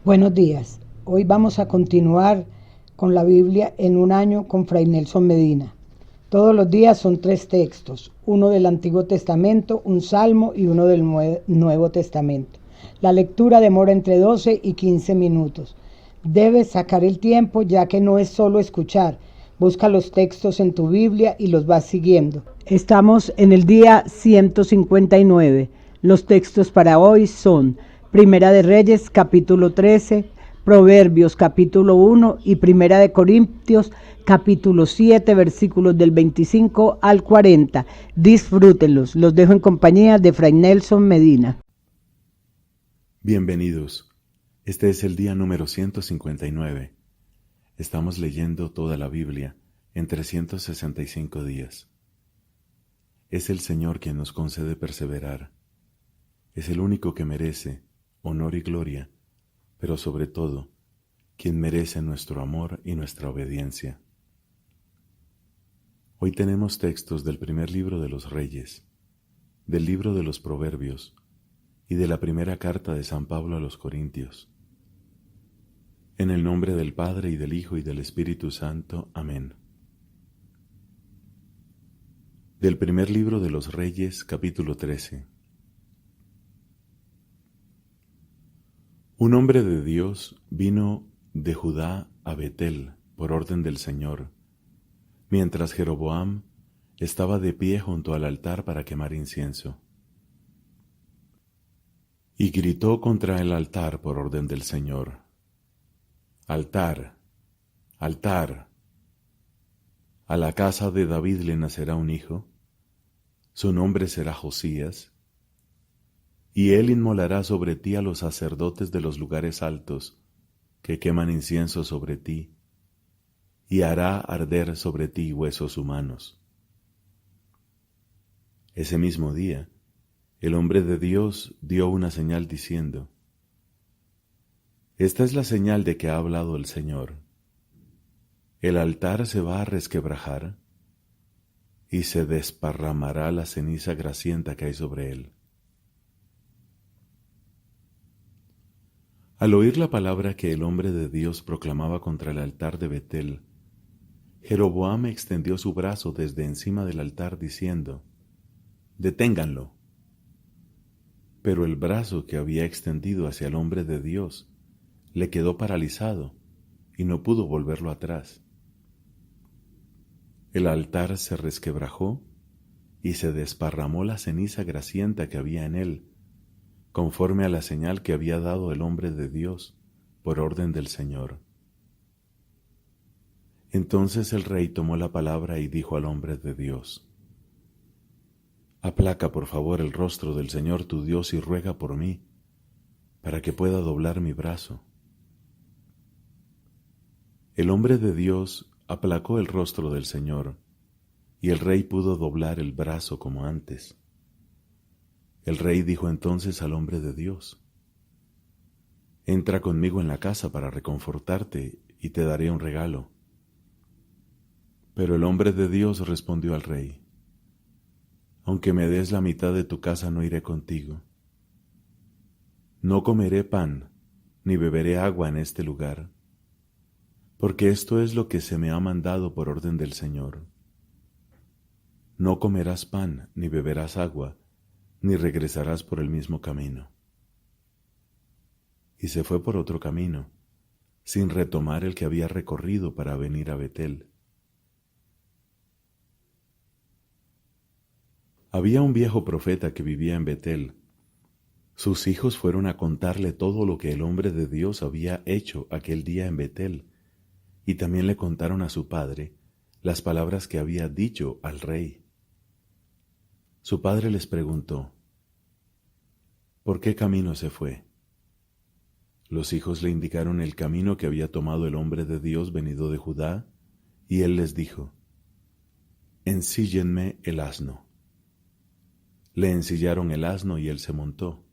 Buenos días. Hoy vamos a continuar con la Biblia en un año con Fray Nelson Medina. Todos los días son 3 textos, uno del Antiguo Testamento, un salmo y uno del Nuevo Testamento. La lectura demora entre 12 y 15 minutos. Debes sacar el tiempo ya que no es solo escuchar. Busca los textos en tu Biblia y los vas siguiendo. Estamos en el día 159. Los textos para hoy son Primera de Reyes, capítulo 13, Proverbios, capítulo 1 y Primera de Corintios, capítulo 7, versículos del 25 al 40. Disfrútenlos. Los dejo en compañía de Fray Nelson Medina. Bienvenidos. Este es el día número 159. Estamos leyendo toda la Biblia en 365 días. Es el Señor quien nos concede perseverar. Es el único que merece honor y gloria, pero sobre todo, quien merece nuestro amor y nuestra obediencia. Hoy tenemos textos del primer libro de los Reyes, del libro de los Proverbios y de la primera carta de San Pablo a los Corintios. En el nombre del Padre y del Hijo y del Espíritu Santo. Amén. Del primer libro de los Reyes, capítulo 13. Un hombre de Dios vino de Judá a Betel por orden del Señor, mientras Jeroboam estaba de pie junto al altar para quemar incienso. Y gritó contra el altar por orden del Señor: «Altar, altar, a la casa de David le nacerá un hijo, su nombre será Josías, y él inmolará sobre ti a los sacerdotes de los lugares altos, que queman incienso sobre ti, y hará arder sobre ti huesos humanos». Ese mismo día, el hombre de Dios dio una señal diciendo: «Esta es la señal de que ha hablado el Señor. El altar se va a resquebrajar, y se desparramará la ceniza grasienta que hay sobre él». Al oír la palabra que el hombre de Dios proclamaba contra el altar de Betel, Jeroboam extendió su brazo desde encima del altar diciendo: «Deténganlo». Pero el brazo que había extendido hacia el hombre de Dios le quedó paralizado y no pudo volverlo atrás. El altar se resquebrajó y se desparramó la ceniza grasienta que había en él, conforme a la señal que había dado el hombre de Dios por orden del Señor. Entonces el rey tomó la palabra y dijo al hombre de Dios: «Aplaca por favor el rostro del Señor tu Dios y ruega por mí, para que pueda doblar mi brazo». El hombre de Dios aplacó el rostro del Señor, y el rey pudo doblar el brazo como antes. El rey dijo entonces al hombre de Dios: «Entra conmigo en la casa para reconfortarte y te daré un regalo». Pero el hombre de Dios respondió al rey: «Aunque me des la mitad de tu casa, no iré contigo. No comeré pan, ni beberé agua en este lugar, porque esto es lo que se me ha mandado por orden del Señor. No comerás pan, ni beberás agua, ni regresarás por el mismo camino». Y se fue por otro camino, sin retomar el que había recorrido para venir a Betel. Había un viejo profeta que vivía en Betel. Sus hijos fueron a contarle todo lo que el hombre de Dios había hecho aquel día en Betel, y también le contaron a su padre las palabras que había dicho al rey. Su padre les preguntó: «¿Por qué camino se fue?». Los hijos le indicaron el camino que había tomado el hombre de Dios venido de Judá, y él les dijo: «Ensíllenme el asno». Le ensillaron el asno y él se montó.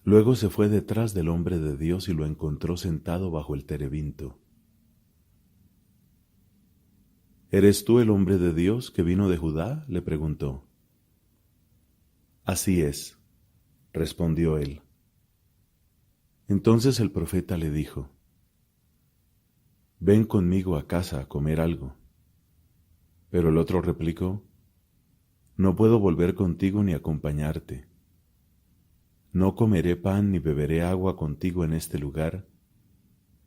Luego se fue detrás del hombre de Dios y lo encontró sentado bajo el terebinto. «¿Eres tú el hombre de Dios que vino de Judá?», le preguntó. «Así es», respondió él. Entonces el profeta le dijo: Ven conmigo a casa a comer algo. Pero el otro replicó: No puedo volver contigo ni acompañarte. No comeré pan ni beberé agua contigo en este lugar,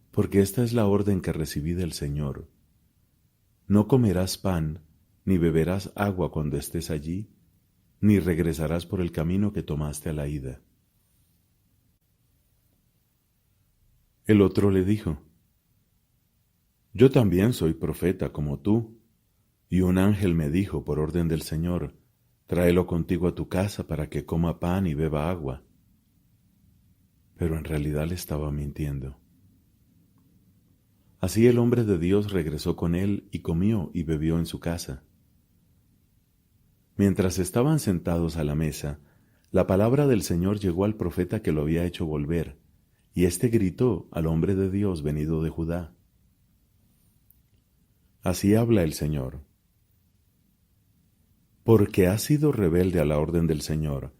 porque esta es la orden que recibí del Señor. No comerás pan ni beberás agua cuando estés allí, ni regresarás por el camino que tomaste a la ida. El otro le dijo: Yo también soy profeta como tú, y un ángel me dijo por orden del Señor: Tráelo contigo a tu casa para que coma pan y beba agua. Pero en realidad le estaba mintiendo. Así el hombre de Dios regresó con él y comió y bebió en su casa. Mientras estaban sentados a la mesa, la palabra del Señor llegó al profeta que lo había hecho volver, y éste gritó al hombre de Dios venido de Judá: Así habla el Señor. Porque has sido rebelde a la orden del Señor,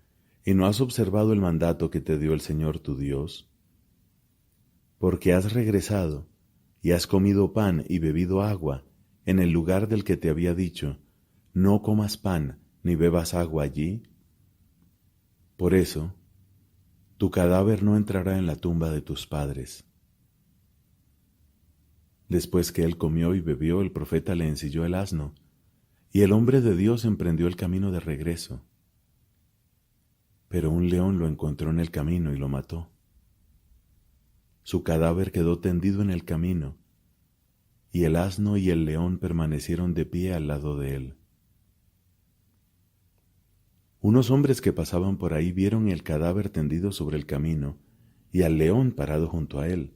y no has observado el mandato que te dio el Señor tu Dios. Porque has regresado, y has comido pan y bebido agua, en el lugar del que te había dicho: No comas pan ni bebas agua allí. Por eso, tu cadáver no entrará en la tumba de tus padres. Después que él comió y bebió, el profeta le ensilló el asno, y el hombre de Dios emprendió el camino de regreso. Pero un león lo encontró en el camino y lo mató. Su cadáver quedó tendido en el camino, y el asno y el león permanecieron de pie al lado de él. Unos hombres que pasaban por ahí vieron el cadáver tendido sobre el camino y al león parado junto a él,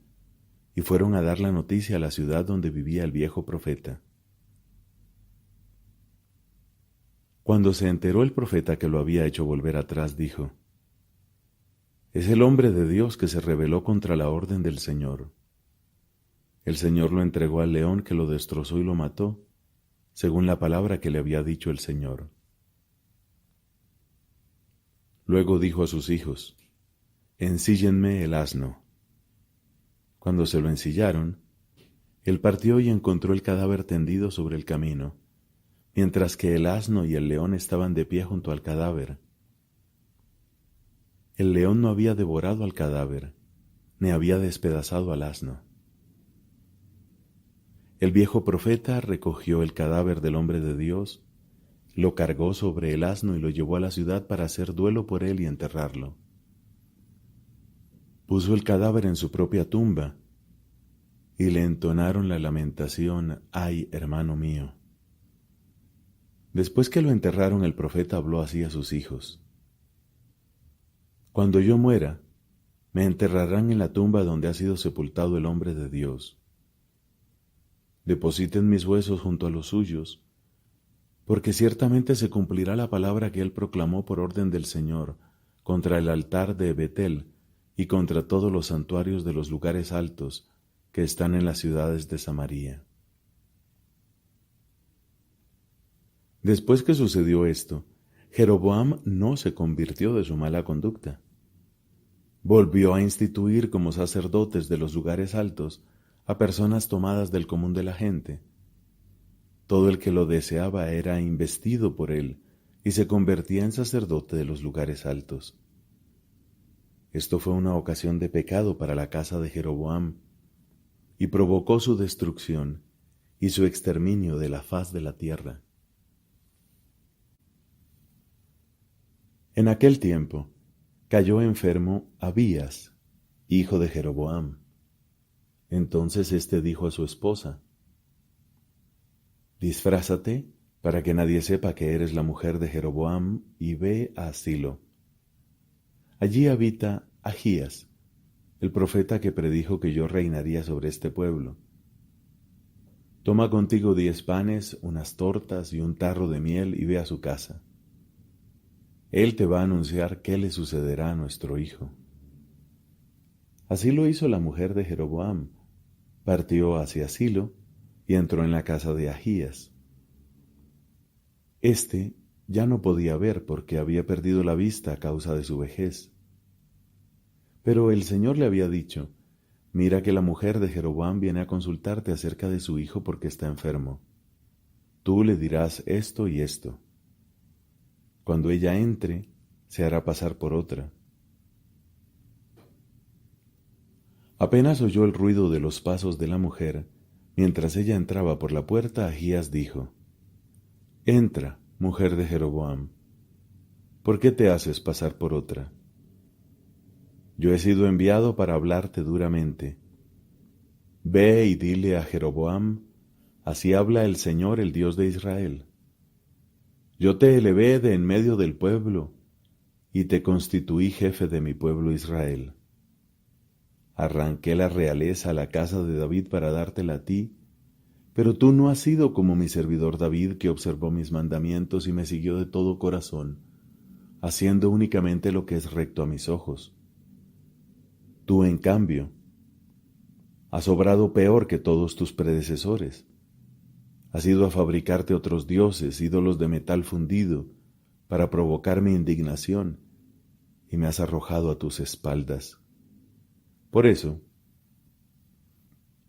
y fueron a dar la noticia a la ciudad donde vivía el viejo profeta. Cuando se enteró el profeta que lo había hecho volver atrás, dijo: Es el hombre de Dios que se rebeló contra la orden del Señor. El Señor lo entregó al león, que lo destrozó y lo mató, según la palabra que le había dicho el Señor. Luego dijo a sus hijos: Ensíllenme el asno. Cuando se lo ensillaron, él partió y encontró el cadáver tendido sobre el camino, mientras que el asno y el león estaban de pie junto al cadáver. El león no había devorado al cadáver, ni había despedazado al asno. El viejo profeta recogió el cadáver del hombre de Dios, lo cargó sobre el asno y lo llevó a la ciudad para hacer duelo por él y enterrarlo. Puso el cadáver en su propia tumba y le entonaron la lamentación: «Ay, hermano mío». Después que lo enterraron, el profeta habló así a sus hijos: «Cuando yo muera, me enterrarán en la tumba donde ha sido sepultado el hombre de Dios. Depositen mis huesos junto a los suyos, porque ciertamente se cumplirá la palabra que él proclamó por orden del Señor contra el altar de Betel y contra todos los santuarios de los lugares altos que están en las ciudades de Samaria». Después que sucedió esto, Jeroboam no se convirtió de su mala conducta. Volvió a instituir como sacerdotes de los lugares altos a personas tomadas del común de la gente. Todo el que lo deseaba era investido por él y se convertía en sacerdote de los lugares altos. Esto fue una ocasión de pecado para la casa de Jeroboam y provocó su destrucción y su exterminio de la faz de la tierra. En aquel tiempo cayó enfermo Abías, hijo de Jeroboam. Entonces éste dijo a su esposa: «Disfrázate para que nadie sepa que eres la mujer de Jeroboam y ve a Silo. Allí habita Ahías, el profeta que predijo que yo reinaría sobre este pueblo. Toma contigo 10 panes, unas tortas y un tarro de miel y ve a su casa. Él te va a anunciar qué le sucederá a nuestro hijo». Así lo hizo la mujer de Jeroboam. Partió hacia Silo y entró en la casa de Ahías. Este ya no podía ver porque había perdido la vista a causa de su vejez. Pero el Señor le había dicho: Mira que la mujer de Jeroboam viene a consultarte acerca de su hijo porque está enfermo. Tú le dirás esto y esto. Cuando ella entre, se hará pasar por otra. Apenas oyó el ruido de los pasos de la mujer, mientras ella entraba por la puerta, Ahías dijo: Entra, mujer de Jeroboam. ¿Por qué te haces pasar por otra? Yo he sido enviado para hablarte duramente. Ve y dile a Jeroboam: Así habla el Señor, el Dios de Israel. Yo te elevé de en medio del pueblo y te constituí jefe de mi pueblo Israel. Arranqué la realeza a la casa de David para dártela a ti, pero tú no has sido como mi servidor David, que observó mis mandamientos y me siguió de todo corazón, haciendo únicamente lo que es recto a mis ojos. Tú, en cambio, has obrado peor que todos tus predecesores. Has ido a fabricarte otros dioses, ídolos de metal fundido, para provocar mi indignación, y me has arrojado a tus espaldas. Por eso,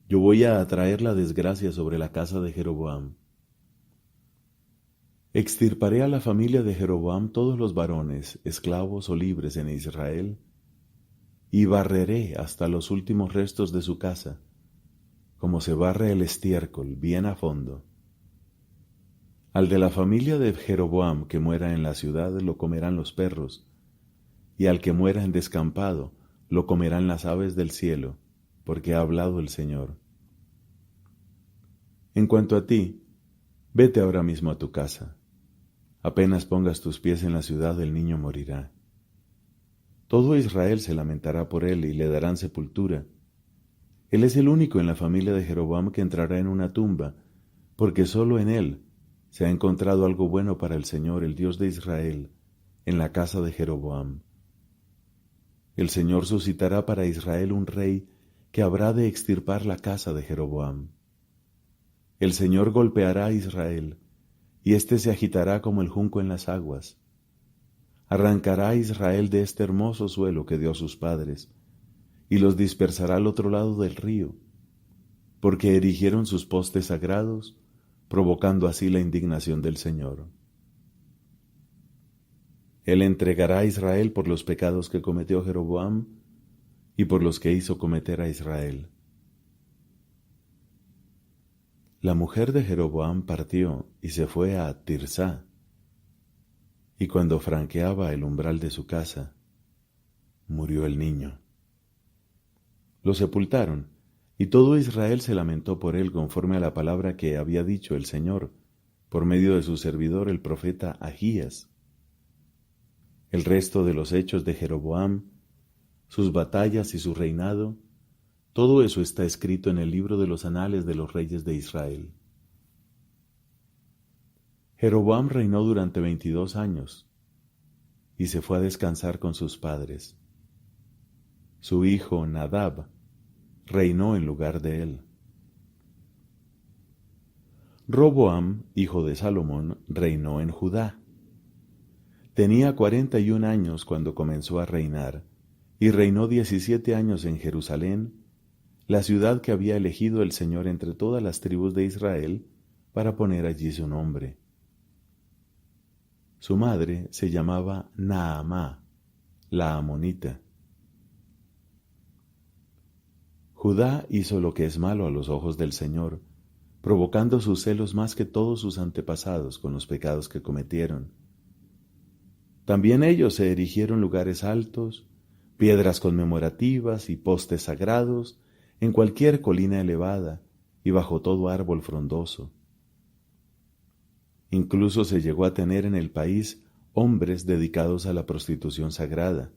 yo voy a atraer la desgracia sobre la casa de Jeroboam. Extirparé a la familia de Jeroboam todos los varones, esclavos o libres en Israel, y barreré hasta los últimos restos de su casa, como se barre el estiércol bien a fondo. Al de la familia de Jeroboam que muera en la ciudad lo comerán los perros, y al que muera en descampado lo comerán las aves del cielo, porque ha hablado el Señor. En cuanto a ti, vete ahora mismo a tu casa. Apenas pongas tus pies en la ciudad, el niño morirá. Todo Israel se lamentará por él y le darán sepultura. Él es el único en la familia de Jeroboam que entrará en una tumba, porque solo en él se ha encontrado algo bueno para el Señor, el Dios de Israel, en la casa de Jeroboam. El Señor suscitará para Israel un rey que habrá de extirpar la casa de Jeroboam. El Señor golpeará a Israel, y éste se agitará como el junco en las aguas. Arrancará a Israel de este hermoso suelo que dio a sus padres, y los dispersará al otro lado del río, porque erigieron sus postes sagrados, provocando así la indignación del Señor. Él entregará a Israel por los pecados que cometió Jeroboam y por los que hizo cometer a Israel. La mujer de Jeroboam partió y se fue a Tirsá, y cuando franqueaba el umbral de su casa, murió el niño. Lo sepultaron, y todo Israel se lamentó por él conforme a la palabra que había dicho el Señor por medio de su servidor el profeta Ahías. El resto de los hechos de Jeroboam, sus batallas y su reinado, todo eso está escrito en el libro de los anales de los reyes de Israel. Jeroboam reinó durante 22 años y se fue a descansar con sus padres. Su hijo Nadab reinó en lugar de él. Roboam, hijo de Salomón, reinó en Judá. Tenía 41 años cuando comenzó a reinar, y reinó 17 años en Jerusalén, la ciudad que había elegido el Señor entre todas las tribus de Israel para poner allí su nombre. Su madre se llamaba Naamá, la amonita. Judá hizo lo que es malo a los ojos del Señor, provocando sus celos más que todos sus antepasados con los pecados que cometieron. También ellos se erigieron lugares altos, piedras conmemorativas y postes sagrados en cualquier colina elevada y bajo todo árbol frondoso. Incluso se llegó a tener en el país hombres dedicados a la prostitución sagrada.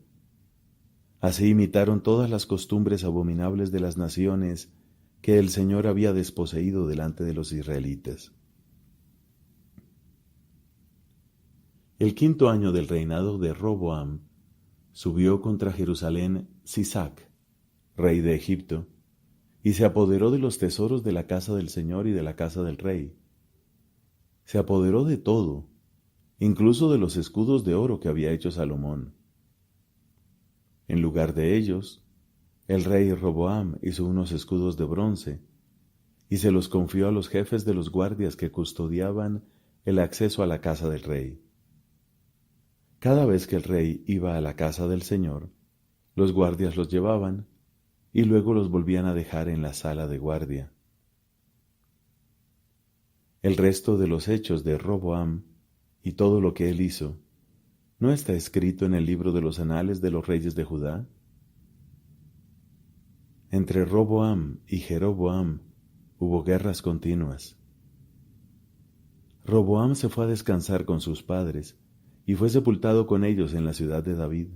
Así imitaron todas las costumbres abominables de las naciones que el Señor había desposeído delante de los israelitas. El 5.º año del reinado de Roboam, subió contra Jerusalén Sisac, rey de Egipto, y se apoderó de los tesoros de la casa del Señor y de la casa del rey. Se apoderó de todo, incluso de los escudos de oro que había hecho Salomón. En lugar de ellos, el rey Roboam hizo unos escudos de bronce y se los confió a los jefes de los guardias que custodiaban el acceso a la casa del rey. Cada vez que el rey iba a la casa del Señor, los guardias los llevaban y luego los volvían a dejar en la sala de guardia. El resto de los hechos de Roboam y todo lo que él hizo, ¿no está escrito en el libro de los anales de los reyes de Judá? Entre Roboam y Jeroboam hubo guerras continuas. Roboam se fue a descansar con sus padres y fue sepultado con ellos en la ciudad de David.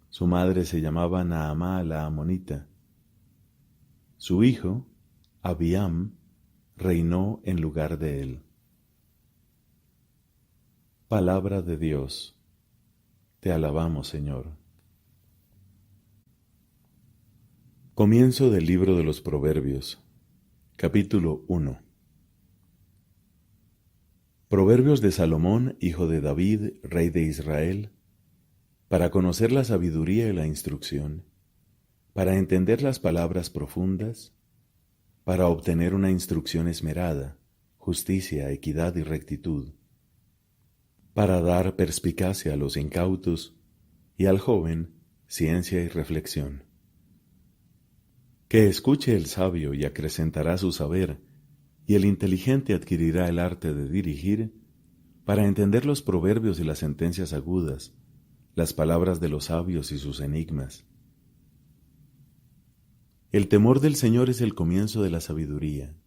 Su madre se llamaba Naamá la amonita. Su hijo, Abiam, reinó en lugar de él. Palabra de Dios. Te alabamos, Señor. Comienzo del libro de los Proverbios, capítulo 1. Proverbios de Salomón, hijo de David, rey de Israel, para conocer la sabiduría y la instrucción, para entender las palabras profundas, para obtener una instrucción esmerada, justicia, equidad y rectitud, para dar perspicacia a los incautos y al joven ciencia y reflexión. Que escuche el sabio y acrecentará su saber, y el inteligente adquirirá el arte de dirigir, para entender los proverbios y las sentencias agudas, las palabras de los sabios y sus enigmas. El temor del Señor es el comienzo de la sabiduría.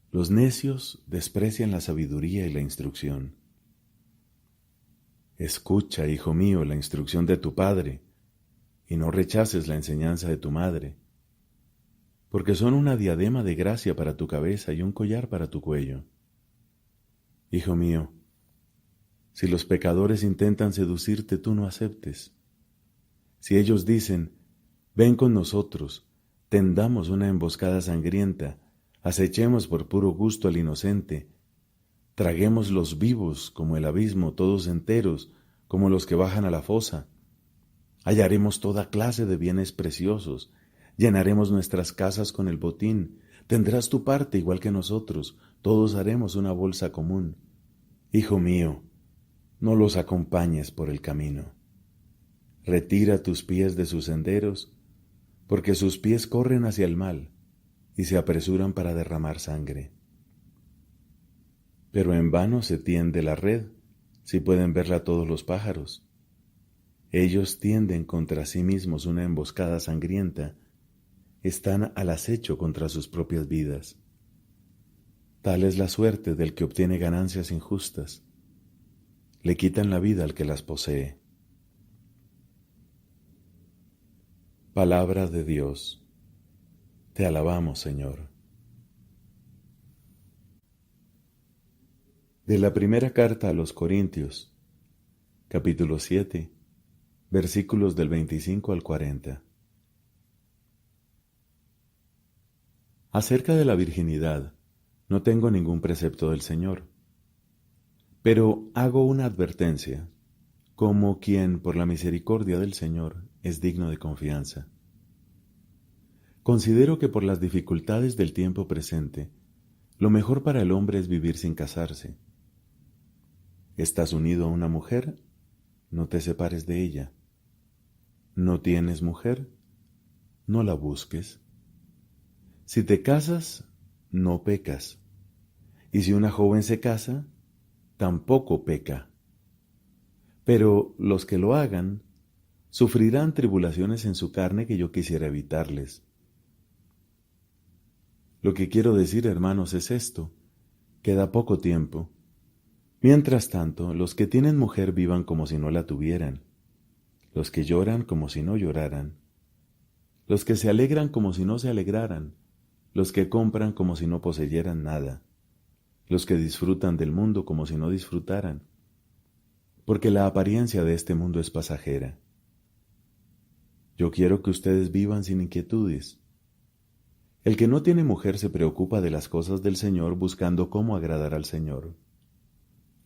Los necios desprecian la sabiduría y la instrucción. Escucha, hijo mío, la instrucción de tu padre, y no rechaces la enseñanza de tu madre, porque son una diadema de gracia para tu cabeza y un collar para tu cuello. Hijo mío, si los pecadores intentan seducirte, tú no aceptes. Si ellos dicen, ven con nosotros, tendamos una emboscada sangrienta, acechemos por puro gusto al inocente, traguemos los vivos como el abismo, todos enteros, como los que bajan a la fosa. Hallaremos toda clase de bienes preciosos, llenaremos nuestras casas con el botín, tendrás tu parte igual que nosotros, todos haremos una bolsa común. Hijo mío, no los acompañes por el camino. Retira tus pies de sus senderos, porque sus pies corren hacia el mal y se apresuran para derramar sangre. Pero en vano se tiende la red, si pueden verla todos los pájaros. Ellos tienden contra sí mismos una emboscada sangrienta, están al acecho contra sus propias vidas. Tal es la suerte del que obtiene ganancias injustas. Le quitan la vida al que las posee. Palabra de Dios. Te alabamos, Señor. De la primera carta a los Corintios, capítulo 7, versículos del 25 al 40. Acerca de la virginidad, no tengo ningún precepto del Señor, pero hago una advertencia, como quien por la misericordia del Señor es digno de confianza. Considero que por las dificultades del tiempo presente, lo mejor para el hombre es vivir sin casarse. ¿Estás unido a una mujer? No te separes de ella. ¿No tienes mujer? No la busques. Si te casas, no pecas. Y si una joven se casa, tampoco peca. Pero los que lo hagan sufrirán tribulaciones en su carne que yo quisiera evitarles. Lo que quiero decir, hermanos, es esto: queda poco tiempo. Mientras tanto, los que tienen mujer vivan como si no la tuvieran, los que lloran como si no lloraran, los que se alegran como si no se alegraran, los que compran como si no poseyeran nada, los que disfrutan del mundo como si no disfrutaran, porque la apariencia de este mundo es pasajera. Yo quiero que ustedes vivan sin inquietudes. El que no tiene mujer se preocupa de las cosas del Señor buscando cómo agradar al Señor.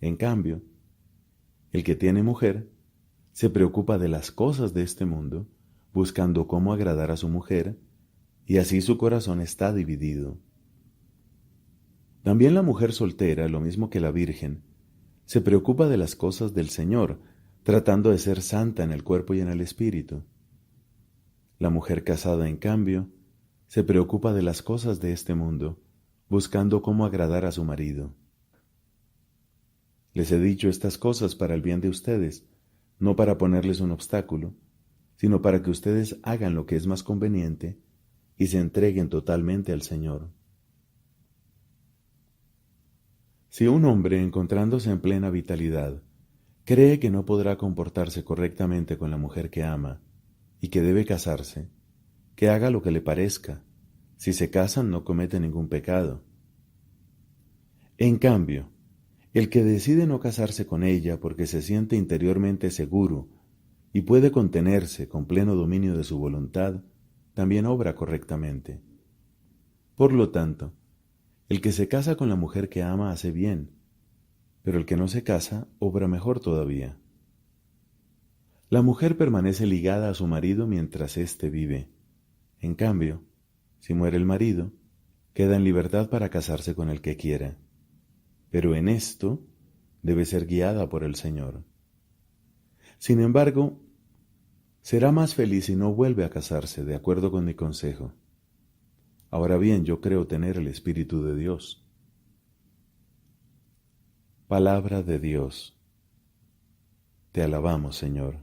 En cambio, el que tiene mujer se preocupa de las cosas de este mundo, buscando cómo agradar a su mujer, y así su corazón está dividido. También la mujer soltera, lo mismo que la virgen, se preocupa de las cosas del Señor, tratando de ser santa en el cuerpo y en el espíritu. La mujer casada, en cambio, se preocupa de las cosas de este mundo, buscando cómo agradar a su marido. Les he dicho estas cosas para el bien de ustedes, no para ponerles un obstáculo, sino para que ustedes hagan lo que es más conveniente y se entreguen totalmente al Señor. Si un hombre, encontrándose en plena vitalidad, cree que no podrá comportarse correctamente con la mujer que ama y que debe casarse, que haga lo que le parezca. Si se casan no comete ningún pecado. En cambio, el que decide no casarse con ella porque se siente interiormente seguro y puede contenerse con pleno dominio de su voluntad, también obra correctamente. Por lo tanto, el que se casa con la mujer que ama hace bien, pero el que no se casa obra mejor todavía. La mujer permanece ligada a su marido mientras éste vive. En cambio, si muere el marido, queda en libertad para casarse con el que quiera. Pero en esto debe ser guiada por el Señor. Sin embargo, será más feliz si no vuelve a casarse, de acuerdo con mi consejo. Ahora bien, yo creo tener el Espíritu de Dios. Palabra de Dios. Te alabamos, Señor.